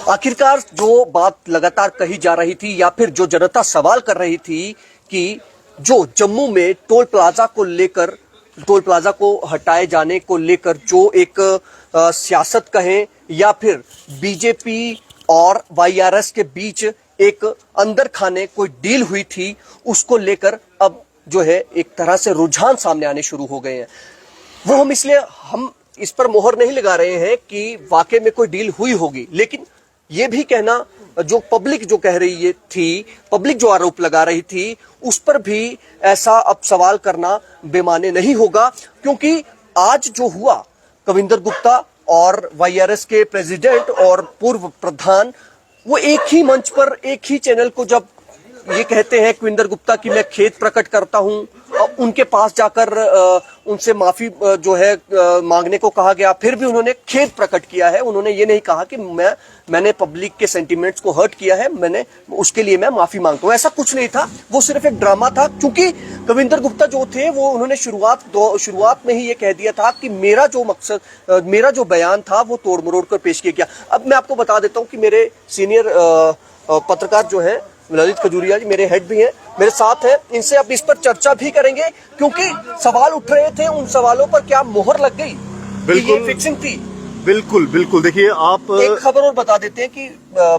आखिरकार जो बात लगातार कही जा रही थी या फिर जो जनता सवाल कर रही थी कि जो जम्मू में टोल प्लाजा को हटाए जाने को लेकर जो एक सियासत कहें या फिर बीजेपी और वाईआरएस के बीच एक अंदर खाने कोई डील हुई थी, उसको लेकर अब जो है एक तरह से रुझान सामने आने शुरू हो गए हैं। वो हम इस पर मोहर नहीं लगा रहे हैं कि वाकई में कोई डील हुई होगी, लेकिन ये भी कहना जो पब्लिक जो कह रही थी, पब्लिक जो आरोप लगा रही थी, उस पर भी ऐसा अब सवाल करना बेमाने नहीं होगा, क्योंकि आज जो हुआ कविंदर गुप्ता और वाईआरएस के प्रेसिडेंट और पूर्व प्रधान वो एक ही मंच पर एक ही चैनल को जब ये कहते हैं कविंदर गुप्ता कि मैं खेद प्रकट करता हूं, उनके पास जाकर उनसे माफी जो है मांगने को कहा गया, फिर भी उन्होंने खेद प्रकट किया है। उन्होंने ये नहीं कहा कि मैंने पब्लिक के सेंटिमेंट्स को हर्ट किया है, मैंने उसके लिए मैं माफी मांगता हूं। ऐसा कुछ नहीं था, वो सिर्फ एक ड्रामा था, क्योंकि कविंदर गुप्ता जो थे वो उन्होंने शुरुआत में ही ये कह दिया था कि मेरा जो बयान था वो तोड़ मरोड़ कर पेश किया गया। अब मैं आपको बता देता हूँ कि मेरे सीनियर पत्रकार जो है ललित खजूरिया जी, मेरे हेड भी हैं, मेरे साथ हैं, इनसे अब इस पर चर्चा भी करेंगे, क्योंकि सवाल उठ रहे थे, उन सवालों पर क्या मोहर लग गई? बिल्कुल, ये फिक्सिंग थी। बिल्कुल बिल्कुल। देखिए, आप एक खबर और बता देते हैं कि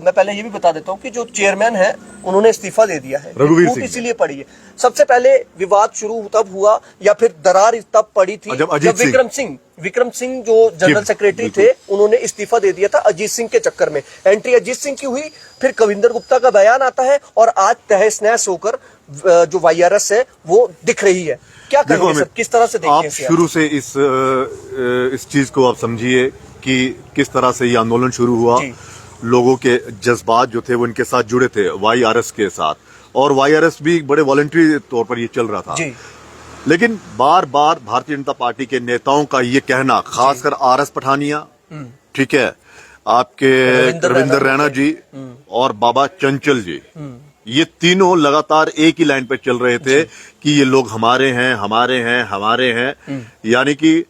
मैं पहले ये भी बता देता हूँ कि जो चेयरमैन है उन्होंने इस्तीफा दे दिया है, रघुवीर सिंह, इसीलिए पड़ी है। सबसे पहले विवाद शुरू तब हुआ या फिर दरार तब पड़ी थी जब विक्रम सिंह जो जनरल सेक्रेटरी थे, उन्होंने इस्तीफा दे दिया था अजीत सिंह के चक्कर में। एंट्री अजीत सिंह की हुई, फिर कविंदर गुप्ता का बयान आता है और आज तहस नहस होकर जो वाईआरएस है वो दिख रही है। क्या कहेंगे सर, किस तरह से देखते हैं? आप शुरू से इस चीज को आप समझिए कि किस तरह से ये आंदोलन शुरू हुआ। लोगों के जज्बात जो थे वो इनके साथ जुड़े थे, वाईआरएस के साथ, और वाईआरएस भी बड़े वॉलंटरी तौर पर ये चल रहा था। लेकिन बार बार भारतीय जनता पार्टी के नेताओं का ये कहना, खासकर आरएस पठानिया, ठीक है, आपके रविंदर रैना जी और बाबा चंचल जी, ये तीनों लगातार एक ही लाइन पे चल रहे थे कि ये लोग हमारे हैं। यानी कि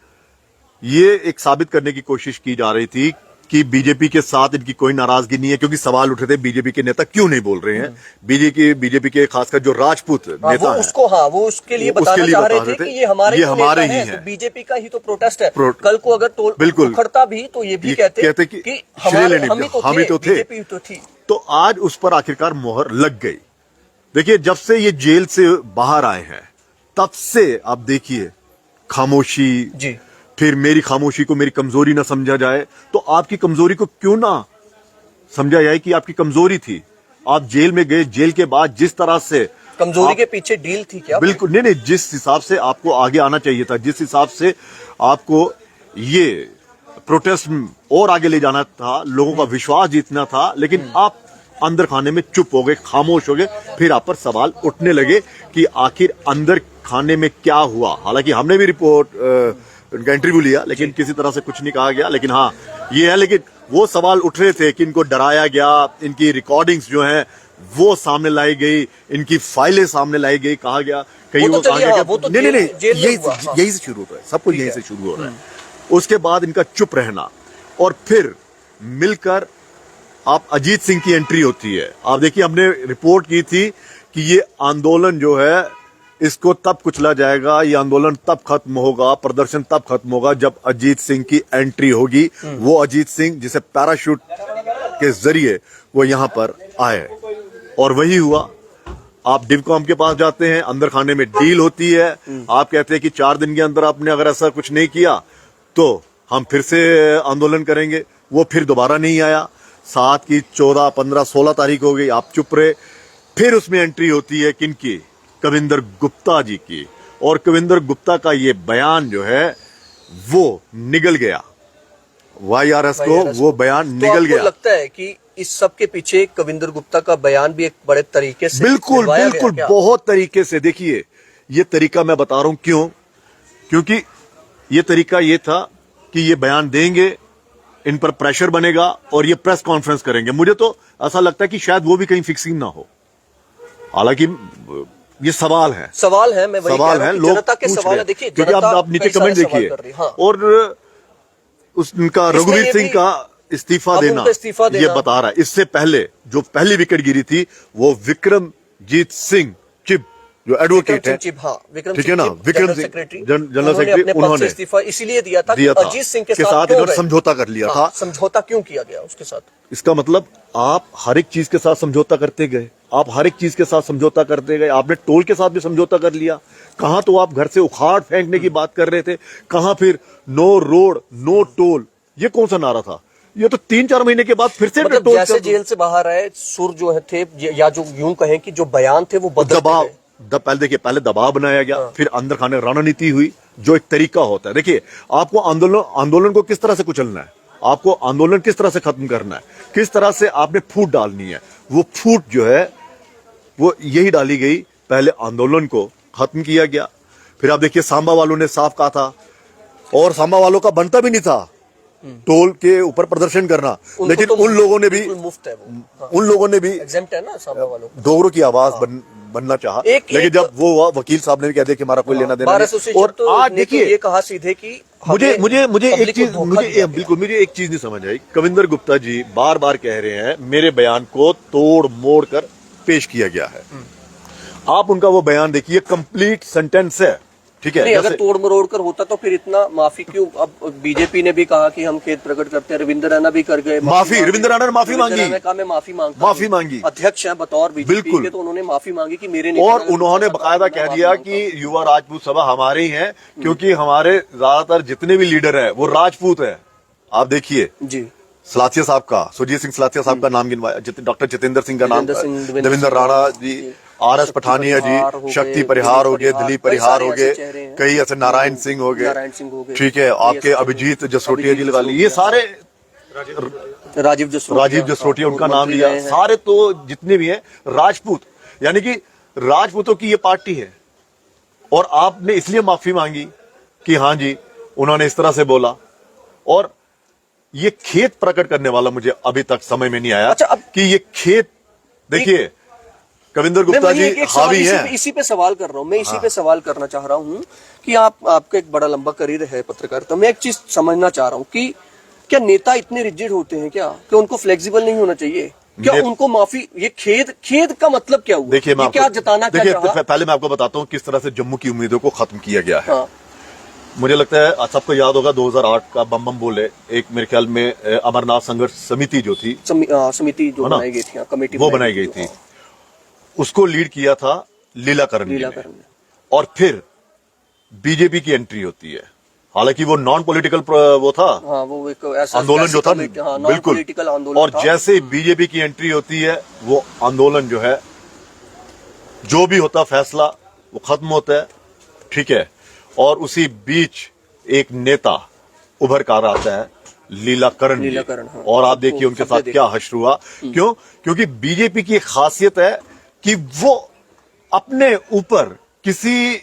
ये एक साबित करने की कोशिश की जा रही थी कि बीजेपी के साथ इनकी कोई नाराजगी नहीं है, क्योंकि सवाल उठे थे बीजेपी के नेता क्यों नहीं बोल रहे हैं। बीजेपी के खासकर जो राजपूत नेता हैं, वो उसके लिए बताना चाह रहे थे कि ये हमारे ही हैं। तो बीजेपी का ही तो प्रोटेस्ट है। कल को अगर टोल उखड़ता भी तो ये भी कहते कि हम ही तो थे। तो आज उस पर आखिरकार मोहर लग गई। देखिए, जब से ये जेल से बाहर आए हैं तब से आप देखिए खामोशी, फिर मेरी खामोशी को मेरी कमजोरी ना समझा जाए, तो आपकी कमजोरी को क्यों ना समझा जाए कि आपकी कमजोरी थी। आप जेल में गए, जेल के बाद जिस तरह से कमजोरी के पीछे डील थी क्या? बिल्कुल नहीं, जिस हिसाब से आपको आगे आना चाहिए था, जिस हिसाब से आपको ये प्रोटेस्ट और आगे ले जाना था, लोगों का विश्वास जीतना था, लेकिन आप अंदर खाने में चुप हो गए, खामोश हो गए। फिर आप पर सवाल उठने लगे कि आखिर अंदर खाने में क्या हुआ। हालांकि हमने भी उनका इंटरव्यू लिया, लेकिन किसी तरह से कुछ नहीं कहा गया। लेकिन हाँ, ये है, लेकिन वो सवाल उठ रहे थे कि इनको डराया गया, इनकी रिकॉर्डिंग्स जो हैं वो सामने लाई गई, इनकी फाइलें सामने लाई गई, कहा गया कहीं वो कहा गया नहीं, यही से शुरू हो रहा है, सब कुछ यही से शुरू हो रहा है। उसके बाद इनका चुप रहना, और फिर मिलकर आप अजीत सिंह की एंट्री होती है। आप देखिए, हमने रिपोर्ट की थी कि ये आंदोलन जो है इसको तब कुचला जाएगा, ये आंदोलन तब खत्म होगा, प्रदर्शन तब खत्म होगा जब अजीत सिंह की एंट्री होगी। वो अजीत सिंह जिसे पैराशूट के जरिए वो यहां पर आए, और वही हुआ। आप डिवकॉम के पास जाते हैं, अंदर खाने में डील होती है, आप कहते हैं कि 4 दिन के अंदर आपने अगर ऐसा कुछ नहीं किया तो हम फिर से आंदोलन करेंगे। वो फिर दोबारा नहीं आया। 7 की 14, 15, 16 तारीख हो गई, आप चुप रहे। फिर उसमें एंट्री होती है किनकी? कविंदर गुप्ता जी की, और कविंदर गुप्ता का ये बयान जो है वो निगल गया, वाईआरएस को वो बयान निगल गया। लगता है कि इस सब के पीछे कविंदर गुप्ता का बयान भी एक बड़े तरीके से बिल्कुल बहुत तरीके से। देखिए, ये तरीका मैं बता रहा हूं क्यों, क्योंकि ये तरीका ये था कि ये बयान देंगे, इन पर प्रेशर बनेगा और ये प्रेस कॉन्फ्रेंस करेंगे। मुझे तो ऐसा लगता है कि शायद वो भी कहीं फिक्सिंग ना हो। हालांकि ये सवाल है, मैं वही कह रहा हूं कि जनता के सवाल है। देखिए, क्योंकि आप नीचे कमेंट देखिए, और उनका रघुवीर सिंह का इस्तीफा अब देना, उनको इस्तीफा ये देना। बता रहा है। इससे पहले जो पहली विकेट गिरी थी वो विक्रमजीत सिंह चिब जो एडवोकेट है, विक्रम ठीक है ना, Singh Chib, Vikram general Singh secretary, general उन्होंने सेक्रेटरी, अपने पद से उन्होंने इस्तीफा इसीलिए दिया था कि दिया था अजीत सिंह के के साथ साथ क्यों इन्होंने गए? समझौता कर लिया था। समझौता क्यों किया गया उसके साथ? इसका मतलब आप हर एक चीज के साथ समझौता करते गए, आप हर एक चीज के साथ समझौता करते गए। आपने टोल के साथ भी समझौता कर लिया। कहां तो आप घर से उखाड़ फेंकने की बात कर रहे थे, कहां फिर नो रोड नो टोल, ये कौन सा नारा था? ये तो 3-4 महीने के बाद फिर से मतलब टोल जैसे जेल से बाहर आए सुर जो है थे, या जो यूं कहें कि जो बयान थे वो बदलते दबाव गए। पहले देखिए, पहले दबाव बनाया गया, फिर अंदर खाने रणनीति हुई, जो एक तरीका होता है। देखिए, आपको आंदोलन को किस तरह से कुचलना है, आपको आंदोलन किस तरह से खत्म करना है, किस तरह से आपने फूट डालनी है, वो फूट जो है वो यही डाली गई। पहले आंदोलन को खत्म किया गया। फिर आप देखिए, सांबा वालों ने साफ कहा था, और सांबा वालों का बनता भी नहीं था टोल के ऊपर प्रदर्शन करना, लेकिन तो उन लोगों ने भी, मुफ्त है वो, उन लोगों ने भी एग्जेम्प्ट है ना सांबा वालों को। डोगरों की आवाज बनना चाहा, लेकिन जब वो हुआ, वकील साहब ने भी कह दिया कि हमारा कोई लेना देना नहीं। और तो आज देखिए, ये कहा सीधे कि मुझे एक चीज, बिल्कुल मुझे एक चीज नहीं समझ आई। कविंदर गुप्ता जी बार बार कह रहे हैं मेरे बयान को तोड़ मोड़ कर पेश किया गया है। आप उनका वो बयान देखिए, कंप्लीट सेंटेंस है, ठीक है। नहीं, अगर तोड़ मरोड़ कर होता तो फिर इतना माफी क्यों? अब बीजेपी ने भी कहा कि हम खेद प्रकट करते हैं, रविंद्र रैना भी कर गए माफी, रविंद्र रैना ने माफी मांगी, मैं माफी मांगी, अध्यक्ष है बतौर बीजेपी के, तो उन्होंने माफी मांगी कि मेरे और उन्होंने बकायदा कह दिया कि युवा राजपूत सभा हमारे ही है, क्योंकि हमारे ज्यादातर जितने भी लीडर है वो राजपूत है। आप देखिए जी, सलाथिया साहब का, सुरजीत सिंह सलाथिया साहब का नाम गिनवाया, डॉक्टर जितेंद्र सिंह का नाम, देवेंद्र राणा जी, RS पठानिया जी, शक्ति परिहार हो गए, दिलीप परिहार हो गए, कई ऐसे नारायण सिंह हो गए, ठीक है, आपके अभिजीत जसरोटिया जी लगा ली, ये सारे, राजीव जसरोटिया उनका नाम लिया, सारे तो जितने भी हैं राजपूत, यानी कि राजपूतों की ये पार्टी है। और आपने इसलिए माफी मांगी कि हाँ जी उन्होंने इस तरह से बोला। और ये खेत प्रकट करने वाला मुझे अभी तक समझ में नहीं आया। अच्छा, अब कि ये खेत, देखिए कविंदर गुप्ता जी हावी हैं। इसी पे सवाल कर रहा हूँ मैं, इसी पे सवाल करना चाह रहा हूँ कि आपका एक बड़ा लंबा करियर है पत्रकारिता। मैं एक चीज समझना चाह रहा हूँ कि क्या नेता इतने रिजिड होते हैं क्या उनको फ्लेक्सिबल नहीं होना चाहिए? क्या उनको माफी, ये खेद का मतलब क्या हुआ? देखिए, मैं क्या जताना क्या चाहा? पहले मैं आपको बताता हूँ किस तरह से जम्मू की उम्मीदों को खत्म किया गया है। हाँ। मुझे लगता है सबको याद होगा 2008 का बम बम बोले, एक मेरे ख्याल में अमरनाथ संघर्ष समिति जो थी, समिति जो बनाई गई थी, कमेटी वो बनाई गई थी, उसको लीड किया था लीलाकरण ने। और फिर बीजेपी की एंट्री होती है, हालांकि वो नॉन पॉलिटिकल वो था, वो एक ऐसा आंदोलन जो था, बिल्कुल। और जैसे बीजेपी की एंट्री होती है, वो आंदोलन जो है, जो भी होता फैसला वो खत्म होता है, ठीक है। और उसी बीच एक नेता उभर कर आता है, लीलाकरण। हाँ, और आप देखिए उनके साथ क्या हश्र हुआ। क्यों? क्योंकि बीजेपी की एक खासियत है कि वो अपने ऊपर किसी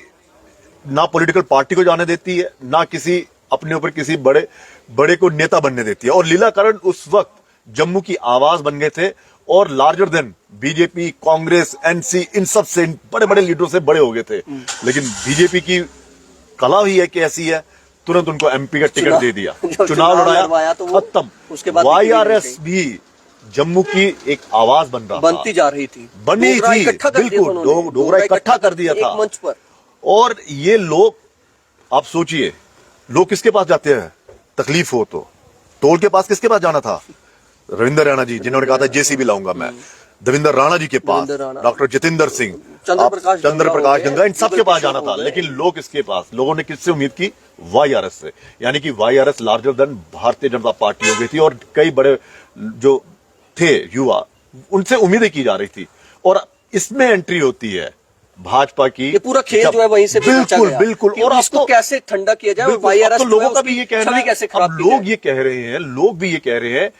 ना पॉलिटिकल पार्टी को जाने देती है, ना किसी अपने ऊपर किसी बड़े को नेता बनने देती है। और लीलाकरण उस वक्त जम्मू की आवाज बन गए थे, और larger than BJP, Congress, NC, इन सब से, बड़े बड़े लीडरों से बड़े हो गए थे। लेकिन बीजेपी की कला ही है कि ऐसी है, तुरंत उनको एमपी का टिकट दे दिया, चुनाव लड़ाया, तो खत्म। उसके बाद YRS भी जम्मू की एक आवाज बनती जा रही थी, बनी थी, बिल्कुल डोगरा इकट्ठा कर दिया था मंच पर। और ये लोग, आप सोचिए, लोग किसके पास जाते हैं तकलीफ हो तो? टोल के पास किसके पास जाना था? रविंद्र रैना जी, जिन्होंने कहा था JCB लाऊंगा मैं, देवेंद्र राणा जी के पास, डॉक्टर जितेंद्र सिंह, चंद्र प्रकाश गंगा, इन सबके पास जाना था। लेकिन लोग इसके पास, लोगों ने किससे उम्मीद की? YRS से। यानी कि YRS larger than Bharatiya Janata party हो गई थी, और कई बड़े जो थे युवा, उनसे उम्मीदें की जा रही थी। और इसमें एंट्री होती है भाजपा की। ये पूरा खेल जो है वहीं से बिल्कुल। और इसको कैसे ठंडा किया जाए? YRS लोगों का भी ये कहना है, लोग ये कह रहे हैं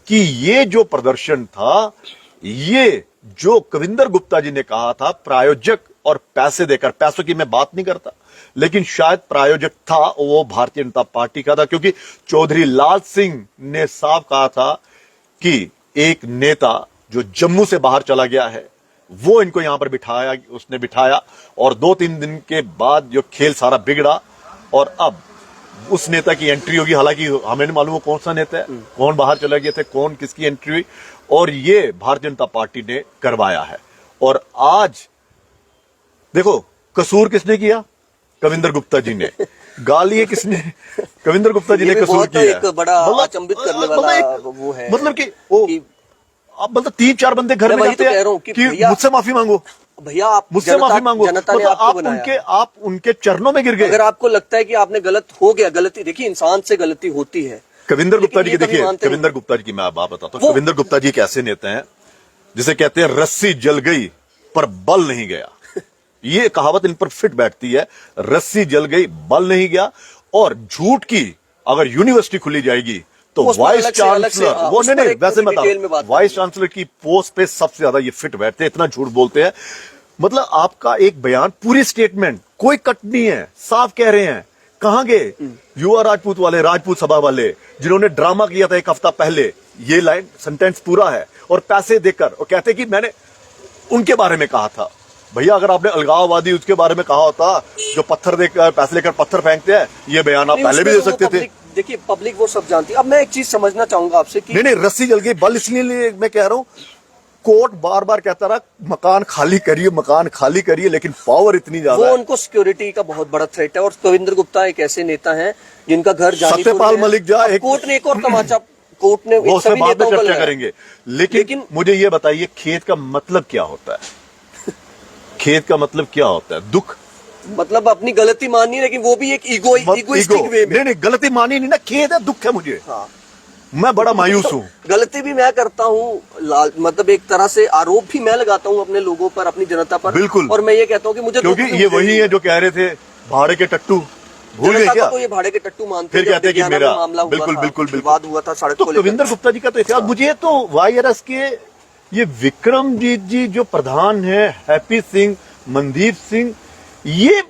कि ये जो प्रदर्शन था, ये जो कविंदर गुप्ता जी ने कहा था प्रायोजक और पैसे देकर, पैसों की मैं बात नहीं करता, लेकिन शायद प्रायोजक था वो भारतीय जनता पार्टी का था। क्योंकि चौधरी लाल सिंह ने साफ कहा था कि एक नेता जो जम्मू से बाहर चला गया है, वो इनको यहां पर उसने बिठाया। और 2-3 दिन के बाद जो खेल सारा बिगड़ा, और अब उस नेता की एंट्री होगी, हालांकि हमें नहीं मालूम वो कौन सा नेता है, कौन बाहर चला गया थे, कौन किसकी एंट्री हुई, और ये भारतीय जनता पार्टी ने करवाया है। और आज देखो कसूर किसने किया? कविंदर गुप्ता जी ने। गाली किसने? कविंदर गुप्ता जी ने कसूर किया। एक बड़ा अचंभित करने वाला वो है, मतलब कि आप मतलब 3-4 बंदे घर में जाते हैं कि मुझसे माफी मांगो, भैया आप मुझसे माफी मांगो, जनता ने मतलब आपको आप उनके चरणों में गिर गए। अगर आपको लगता है कि आपने गलत हो गया, गलती देखिए इंसान से गलती होती है। कविंदर गुप्ता जी की देखिए, कविंदर गुप्ता जी की मैं बात बताता हूँ। कविंदर गुप्ता जी एक ऐसे नेता हैं जिसे कहते हैं रस्सी जल गई पर बल नहीं गया। ये कहावत इन पर फिट बैठती है, रस्सी जल गई बल नहीं गया। और झूठ की अगर यूनिवर्सिटी खुली जाएगी तो वाइस चांसलर, वो नहीं वैसे मैं वाइस चांसलर की पोस्ट पे सबसे ज्यादा ये फिट बैठते हैं, इतना झूठ बोलते हैं। मतलब आपका एक बयान, पूरी स्टेटमेंट, कोई कट नहीं है, साफ कह रहे हैं। कहां गए युवा राजपूत वाले, राजपूत सभा वाले, जिन्होंने ड्रामा किया था एक हफ्ता पहले? ये लाइन सेंटेंस पूरा है, और पैसे देकर, और कहते कि मैंने उनके बारे में कहा था। भैया अगर आपने अलगाववादी उसके बारे में कहा होता, जो पत्थर देकर, पैसे लेकर पत्थर फेंकते हैं, ये बयान आप पहले भी दे सकते थे। देखिए पब्लिक वो सब जानती है। अब मैं एक चीज समझना चाहूंगा आपसे कि नहीं रस्सी जल गई बल इसलिए मैं कह रहा हूं, कोर्ट बार बार कहता रहा मकान खाली करिए, मकान खाली करिए, लेकिन पावर इतनी ज्यादा है। वो उनको सिक्योरिटी का बहुत बड़ा थ्रेट है। और कविंदर गुप्ता एक ऐसे नेता हैं जिनका घर सत्यपाल मलिक जा कोर्ट ने एक और तमाचा, कोर्ट ने वो सभी बाद में चर्चा करेंगे, लेकिन मुझे ये बताइए खेत का मतलब क्या होता है? खेत का मतलब क्या होता है? दुख, मतलब अपनी गलती माननी, लेकिन वो भी एक इगोइस्टिक वे में। नहीं गलती मानी नहीं ना, खेद है, दुख है मुझे। हाँ। मैं बड़ा मायूस हूँ। गलती भी मैं करता हूँ, मतलब एक तरह से आरोप भी मैं लगाता हूँ अपने लोगों पर, अपनी जनता पर। बिल्कुल। और मैं ये कहता हूँ कि मुझे, क्योंकि ये वही है जो कह रहे थे भाड़े के टट्टू, भूल गए क्या? तो ये भाड़े के टट्टू मानते, फिर कहते हैं कि मेरा मामला बिल्कुल विवाद हुआ था सड़क को लेकर। कविंदर गुप्ता जी का तो इतिहास, मुझे तो वाईआरएस के ये विक्रमजीत जी जो प्रधान है, हैप्पी सिंह, मनदीप सिंह, ये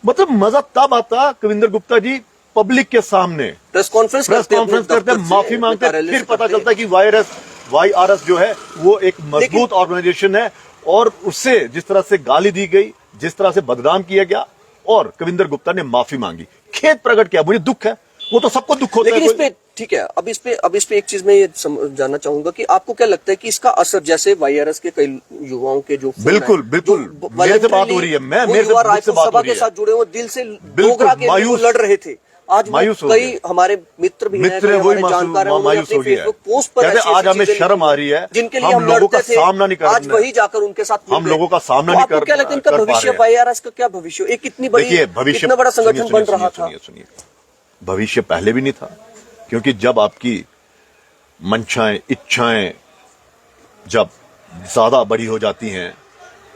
मतलब मजा तब आता कविंदर गुप्ता जी पब्लिक के सामने प्रेस कॉन्फ्रेंस करते हैं, माफी मांगते हैं, फिर पता चलता है कि वाईआरएस जो है वो एक मजबूत ऑर्गेनाइजेशन है, और उससे जिस तरह से गाली दी गई, जिस तरह से बदनाम किया गया, और कविंदर गुप्ता ने माफी मांगी, खेद प्रकट किया। मुझे दुख है, वो तो सबको दुख होता है। लेकिन इस पे ठीक है, अब इस पे एक चीज मैं ये जानना चाहूंगा कि आपको क्या लगता है कि इसका असर, जैसे वाईआरएस के कई युवाओं के जो बिल्कुल मेरे से बात हो रही है, मैं मेरे से बात हो रही है, के साथ जुड़े हुए, दिल से डोगरा के लिए लड़ रहे थे, आज कई हमारे मित्र भी हैं, वही जानकार हैं, मायूस हो गया। पोस्ट पर कहते आज हमें शर्म आ रही है, जिनके लिए हम लोगों का सामना नहीं कर, आज वही जाकर उनके साथ हम लोगों का सामना नहीं कर। क्या लगता है इनका भविष्य, वाईआरएस का क्या भविष्य? एक कितनी बड़ी, भविष्य, इतना बड़ा संगठन बन रहा था। सुनिए, भविष्य पहले भी नहीं था, क्योंकि जब आपकी मंशाएं, इच्छाएं जब ज्यादा बड़ी हो जाती हैं,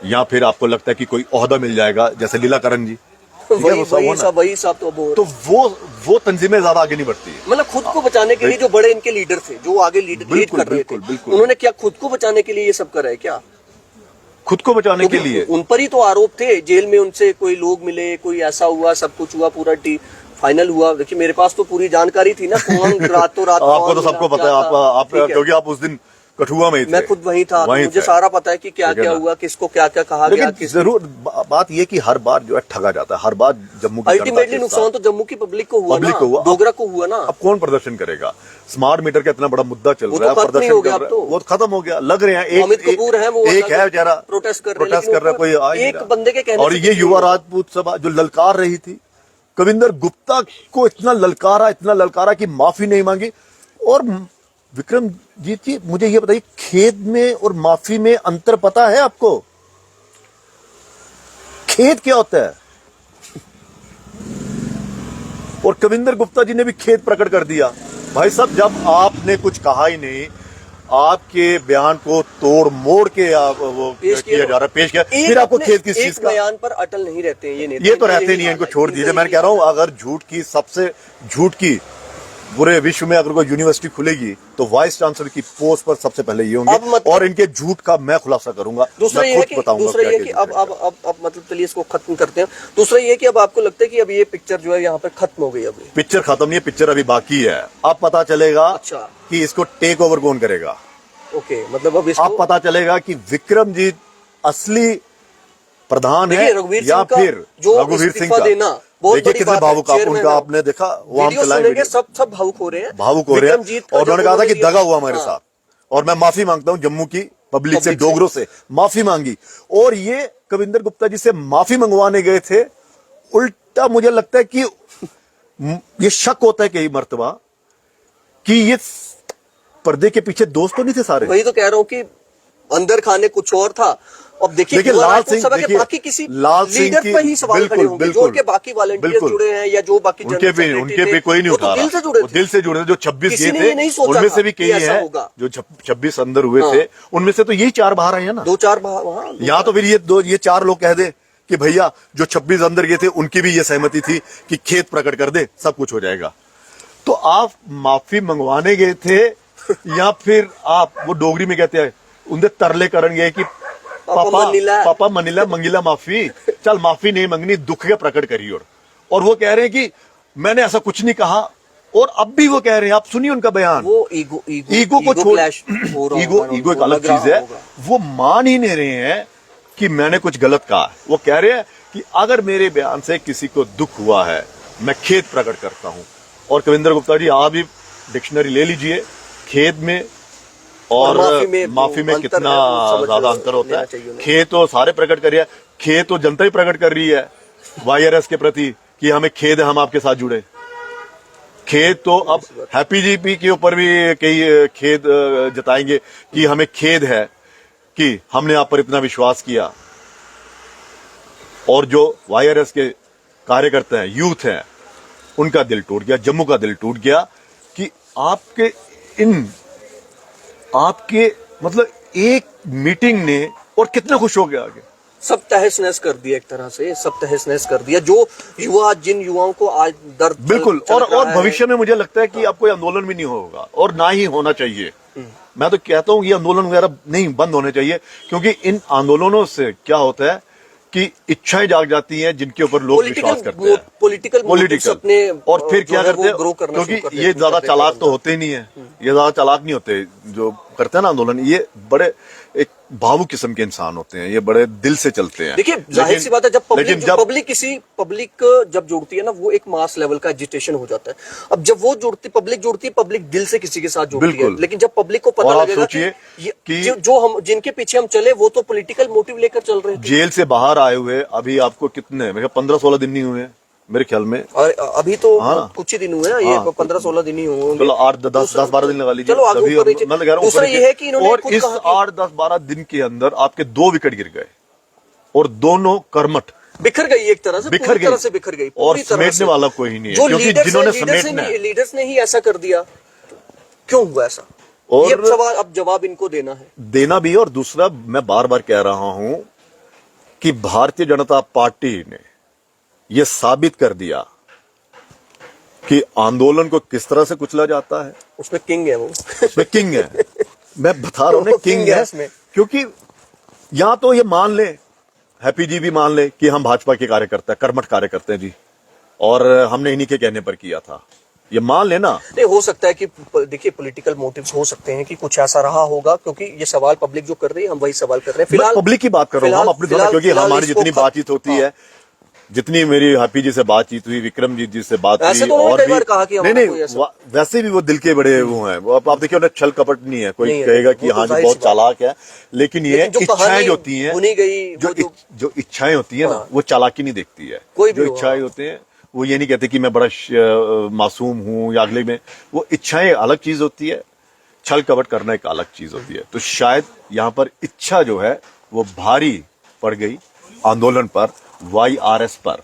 या फिर आपको लगता है कि कोई ओहदा मिल जाएगा, जैसे लीलाकरण जी, वही सब तो वो तंजीमें ज्यादा आगे नहीं बढ़ती है। मतलब खुद को बचाने के लिए जो बड़े इनके लीडर थे, जो आगे लीड कर रहे थे, उन्होंने क्या खुद को बचाने के लिए ये सब करा है क्या? खुद को बचाने के लिए उन पर ही तो आरोप थे, जेल में उनसे कोई लोग मिले, कोई ऐसा हुआ, सब कुछ हुआ, पूरा फाइनल हुआ। देखिए मेरे पास तो पूरी जानकारी थी ना, कौन रातों रात आपको तो सबको पता है, आप क्योंकि आप उस दिन कठुआ में ही थे। मैं खुद वहीं था, तो मुझे सारा पता है कि क्या क्या हुआ, किसको क्या क्या कहा गया। जरूर बात ये कि हर बार जो है ठगा जाता है, हर बार जम्मू की अल्टीमेटली नुकसान तो जम्मू की पब्लिक को हुआ, डोगरा को हुआ ना। अब कौन प्रदर्शन करेगा? स्मार्ट मीटर का इतना बड़ा मुद्दा चल रहा है, प्रदर्शन कर रहा है, वो खत्म हो गया, लग रहे हैं। अमित कपूर है, वो एक है बेचारा प्रोटेस्ट कर रहा है, कोई एक बंदे के कहने। और ये युवा राजपूत सभा जो ललकार रही थी, कविंदर गुप्ता को इतना ललकारा कि माफी नहीं मांगी। और विक्रमजीत जी, मुझे ये बताइए, खेद में और माफी में अंतर पता है आपको? खेद क्या होता है? और कविंदर गुप्ता जी ने भी खेद प्रकट कर दिया। भाई साहब, जब आपने कुछ कहा ही नहीं, आपके बयान को तोड़ मोड़ के पेश किया जा रहा है, पेश किया, फिर आपको खेद किस चीज का? बयान पर अटल नहीं रहते हैं ये नेता। ये तो रहते नहीं है, इनको छोड़ दीजिए। मैं कह रहा हूं, अगर सबसे झूठ की पूरे विश्व में अगर कोई यूनिवर्सिटी खुलेगी तो वाइस चांसलर की पोस्ट पर सबसे पहले ये होंगे, और इनके झूठ का मैं खुलासा करूंगा। दूसरा ये है कि अब मतलब चलिए इसको खत्म करते हैं। दूसरा ये कि अब आपको लगता है कि अब ये पिक्चर जो है यहाँ पर खत्म हो गई? अभी पिक्चर खत्म नहीं है, पिक्चर अभी बाकी है। अब पता चलेगा कि इसको टेक ओवर कौन करेगा। ओके, मतलब अब पता चलेगा कि विक्रमजीत असली प्रधान है या फिर रघुवीर सिंह देना बहुत देखिए बड़ी कितने बात है, भावुक आप चेयरमैन उनका है। आपने देखा वो हम वीडियो चलाए सुनेंगे, सब भावुक हो रहे हैं, भावुक हो रहे हैं विक्रमजीत का और उन्होंने जब कहा था कि उन्होंने दगा हुआ हमारे हाँ, साथ और मैं माफी मांगता हूं जम्मू की पब्लिक से, पब्लिक से। डोगरों से माफी मांगी। और ये कविंदर गुप्ता जी से माफी मंगवाने गए थे। उल्टा मुझे लगता है कि ये शक होता है कई मर्तबा कि ये पर्दे के पीछे दोस्त तो नहीं थे सारे। वही तो कह रहा हूँ कि अंदर खाने कुछ और था। अब देखिए देखिए युवा लाल राजपूत सिंह, सभा के देखिए बाकी किसी लाल सिंह लीडर की पर ही सवाल खड़े बिल्कुल होंगे, जो बिल्कुल उनके बाकी वॉलंटियर्स बिल्कुल जुड़े हैं या जो बाकी उनके जनरल भी सेक्रेटरी थे, कोई नहीं वो उठा तो दिल रहा, से जुड़े वो थे। दिल से जुड़े थे। जो 26 किसी ये ने थे ये नहीं सोचा उनमें था से भी कि कई ऐसा हैं होगा। जो 26 अंदर हुए हाँ। थे, उनमें से तो यही 4 बाहर आए हैं ना। दो चार वहां यहाँ तो फिर ये 4 लोग कह दे कि भैया जो 26 अंदर गए थे उनकी भी ये सहमति थी कि खेत प्रकट कर दे, सब कुछ हो जाएगा। तो आप माफी मंगवाने गए थे या फिर आप वो डोगरी में कहते हैं उनके तरले करन गए कि पापा मनीला मंगीला माफी, चल माफी नहीं मंगनी, दुख के प्रकट करिए। और वो कह रहे हैं कि मैंने ऐसा कुछ नहीं कहा। और अब भी वो कह रहे हैं, आप सुनिए उनका बयान। वो ईगो को छोड़, ईगो एक अलग चीज है। वो मान ही नहीं रहे हैं कि मैंने कुछ गलत कहा। वो कह रहे हैं कि अगर मेरे बयान से किसी को दुख हुआ है मैं खेद प्रकट करता हूं। और कविंदर गुप्ता जी आप भी डिक्शनरी ले लीजिए, खेद में और माफी में कितना ज्यादा अंतर होता है। खेद तो सारे प्रकट कर रही है, खेद तो जनता ही प्रकट कर रही है वाईआरएस के प्रति कि हमें खेद है हम आपके साथ जुड़े। खेद तो अब हैप्पी जीपी के ऊपर भी कई खेद जताएंगे कि हमें खेद है कि हमने आप पर इतना विश्वास किया। और जो वाईआरएस के कार्यकर्ता हैं, यूथ हैं, उनका दिल टूट गया, जम्मू का दिल टूट गया कि आपके मतलब एक मीटिंग ने और कितना खुश हो गया आगे। सब तहस नहस कर दिया, एक तरह से सब तहस नहस कर दिया। जो जिन युवाओं को आज दर्द बिल्कुल और भविष्य में मुझे लगता है कि अब कोई आंदोलन भी नहीं होगा और ना ही होना चाहिए। मैं तो कहता हूं ये आंदोलन वगैरह नहीं बंद होने चाहिए, क्योंकि इन आंदोलनों से क्या होता है कि इच्छाएं जाग जाती हैं जिनके ऊपर लोग विश्वास करते हैं, पॉलिटिकल अपने, और फिर क्या करते हैं, क्योंकि ये ज्यादा चालाक तो होते नहीं है, ये ज्यादा चालाक नहीं होते जो करते हैं ना आंदोलन। ये बड़े एक भावुक किस्म के इंसान होते हैं, ये बड़े दिल से चलते हैं। देखिए जाहिर सी बात है, जब पब्लिक जब जुड़ती है ना, वो एक मास लेवल का एजिटेशन हो जाता है। अब जब वो पब्लिक जुड़ती है, पब्लिक दिल से किसी के साथ जुड़ती है। लेकिन जब पब्लिक को पता लगेगा कि जो हम जिनके पीछे हम चले वो तो पॉलिटिकल मोटिव लेकर चल रहे थे। जेल से बाहर आए हुए अभी आपको कितने 15-16 दिन नहीं हुए मेरे ख्याल में, और अभी तो कुछ ही दिन हुए हैं, ये 15-16 दिन ही हुए। चलो 8-10-12 दिन लगा लीजिए। चलो आगे दूसरा ये है कि इन्होंने और इस 8-10-12 दिन के अंदर आपके 2 विकेट गिर गए और दोनों कर्मठ बिखर गई, एक तरह से बिखर गई और समेटने वाला कोई नहीं है, क्योंकि जिन्होंने समेटना है लीडर्स ने ही ऐसा कर दिया। क्यों हुआ ऐसा? और ये सवाल अब जवाब इनको देना भी। और दूसरा मैं बार बार कह रहा हूं कि भारतीय जनता पार्टी ने यह साबित कर दिया कि आंदोलन को किस तरह से कुचला जाता है। उसमें किंग है वो, उसमें किंग है। मैं बता रहा हूं किंग है इसमें, क्योंकि यहां तो ये मान ले, हैप्पी जी भी मान ले कि हम भाजपा के कार्यकर्ता, कर्मठ कार्यकर्ता हैं जी, और हमने इन्हीं के कहने पर किया था, ये मान लेना। नहीं हो सकता है कि देखिए पॉलिटिकल मोटिव्स हो सकते हैं कि कुछ ऐसा रहा होगा, क्योंकि ये सवाल पब्लिक जो कर रही है, हम वही सवाल कर रहे हैं। फिलहाल पब्लिक की बात कर रहा हूं, हम अपनी दोनों, क्योंकि हमारी जितनी बातचीत होती है, जितनी मेरी हैप्पी जी से बातचीत हुई, विक्रमजीत जी से बात हुई, और भी कहा कि नहीं वैसे भी वो दिल के बड़े वो हैं। वो आप देखिए उन्हें छल कपट नहीं है, कोई कहेगा कि हाँ जी बहुत चालाक है, लेकिन ये इच्छाएं जो होती हैं, जो इच्छाएं होती है ना, वो चालाकी नहीं देखती है। जो इच्छाएं होते हैं वो ये नहीं कहते कि मैं बड़ा मासूम हूं या अगले में, वो इच्छाएं अलग चीज होती है, छल कपट करना एक अलग चीज होती है। तो शायद यहाँ पर इच्छा जो है वो भारी पड़ गई आंदोलन पर, वाईआरएस पर,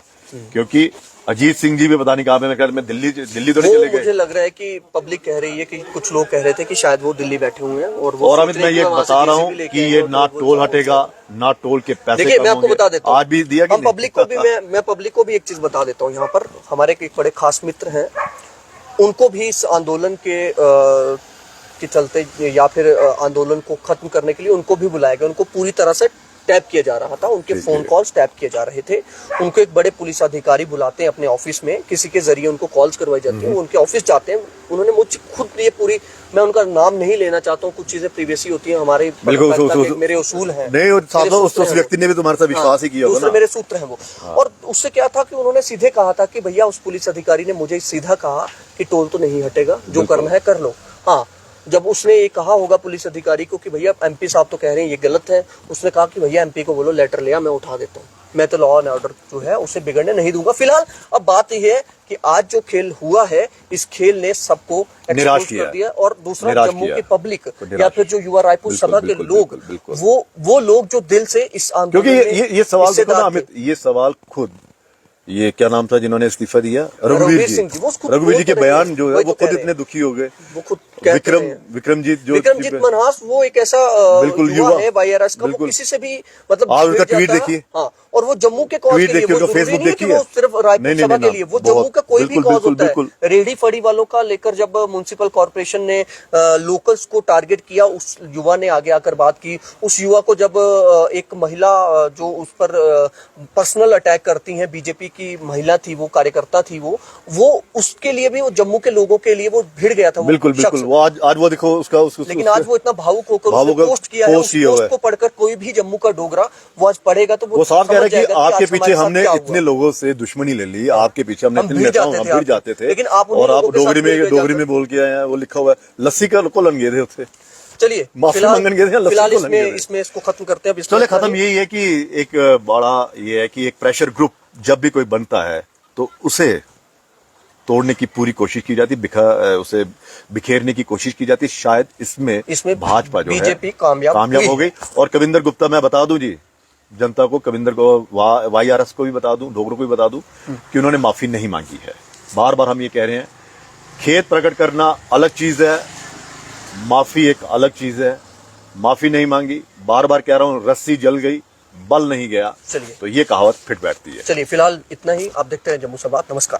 क्योंकि अजीत सिंह जी भी पता नहीं कहा, मैं दिल्ली तो नहीं चले गए। मुझे लग रहा है कि पब्लिक कह रही है कि कुछ लोग कह रहे थे कि शायद वो दिल्ली बैठे हुए हैं, और अमित मैं ये बता रहा हूँ कि ये ना टोल हटेगा, ना टोल के पैसे। देखिए मैं आपको बता देता हूँ, आज भी दिया हम पब्लिक को भी मैं पब्लिक को भी एक चीज बता देता हूँ। यहाँ पर हमारे एक बड़े खास मित्र हैं, उनको भी इस आंदोलन के चलते या फिर आंदोलन को खत्म करने के लिए उनको भी बुलाया गया। उनको पूरी तरह से टैप किया जा रहा था, उनके फोन कॉल्स टैप किए जा रहे थे। उनको एक बड़े पुलिस अधिकारी बुलाते हैं अपने ऑफिस में, किसी के जरिए उनको कॉल्स करवाई जाती है, वो उनके ऑफिस जाते हैं। उन्होंने मुझे खुद ये पूरी, मैं उनका नाम नहीं लेना चाहता हूँ, कुछ चीजें प्रीवियसली होती हैं हमारे, मेरे उसूल हैं नहीं, और उस व्यक्ति ने भी तुम्हारे साथ विश्वास ही किया होगा ना, मेरे सूत्र हैं वो। और उससे क्या था कि उन्होंने सीधे कहा था कि भैया, उस पुलिस अधिकारी ने मुझे सीधा कहा कि टोल तो नहीं हटेगा, जो करना है कर लो। हाँ, जब उसने ये कहा होगा पुलिस अधिकारी को कि भैया एमपी साहब तो कह रहे हैं ये गलत है, उसने कहा कि भैया एमपी को बोलो लेटर ले आ, मैं उठा देता हूँ, मैं तो लॉ एंड ऑर्डर जो है उसे बिगड़ने नहीं दूंगा। फिलहाल अब बात यह है कि आज जो खेल हुआ है, इस खेल ने सबको निराश कर दिया। और दूसरा, जम्मू की पब्लिक या फिर जो युवा रायपुर सभा के लोग, वो लोग जो दिल से इस आंदोलन, क्योंकि ये सवाल देखो ना अमित, ये सवाल खुद, ये क्या नाम था जिन्होंने इस्तीफा दिया, रघुवीर सिंह जी, रघुवीर जी के बयान जो है वो खुद इतने दुखी हो गए। वो खुद विक्रमजीत मनहास, वो एक ऐसा युवा है वाईआरएस का, वो किसी से भी मतलब आप उसका ट्वीट देखिए, हाँ, और वो जम्मू के कॉज के लिए, वो फेसबुक देखिए, वो सिर्फ रायपुर सभा के लिए, वो जम्मू का कोई भी कॉज होता है। रेहड़ी फड़ी वालों का लेकर जब म्युनिसिपल कॉर्पोरेशन ने लोकल्स को टारगेट किया, उस युवा ने आगे आकर बात की। उस युवा को जब एक महिला जो उस पर पर्सनल अटैक करती है, बीजेपी की महिला थी, वो कार्यकर्ता थी, वो उसके लिए भी, वो जम्मू के लोगों के लिए वो भिड़ गया था। बिल्कुल बिल्कुल, वो आज वो देखो उसका लेकिन आज वो इतना भावुक होकर पोस्ट किया है, उस पोस्ट को पढ़कर कोई भी जम्मू का डोगरा वो आज पढ़ेगा तो वो साफ कह रहा है कि आपके पीछे हमने इतने लोगों से दुश्मनी ले ली, आपके पीछे हमने इतने नेताओं, हम भिड़ जाते थे, लेकिन आप डोगरी में बोल के आए हैं, वो लिखा हुआ है लस्सी का कोलन गए थे उससे। चलिए माफी मांगने गए थे, फिलहाल इसमें इसको खत्म करते हैं। चले खत्म यही है कि एक बड़ा ये है कि एक प्रेशर ग्रुप जब भी कोई बनता है तो उसे तोड़ने की पूरी कोशिश की जाती, उसे बिखेरने की कोशिश की जाती। शायद इसमें भाजपा जो बीजेपी है कामयाब हो गई। और कविंदर गुप्ता, मैं बता दूं जी जनता को, कविंदर को, वाईआरएस को भी बता दूं, डोगरों को भी बता दूं कि उन्होंने माफी नहीं मांगी है। बार बार हम ये कह रहे हैं, खेत प्रकट करना अलग चीज है, माफी एक अलग चीज है। माफी नहीं मांगी, बार बार कह रहा हूं, रस्सी जल गई, बल नहीं गया। चलिए, तो ये कहावत फिट बैठती है। चलिए फिलहाल इतना ही, आप देखते हैं जम्मू संवाद। नमस्कार।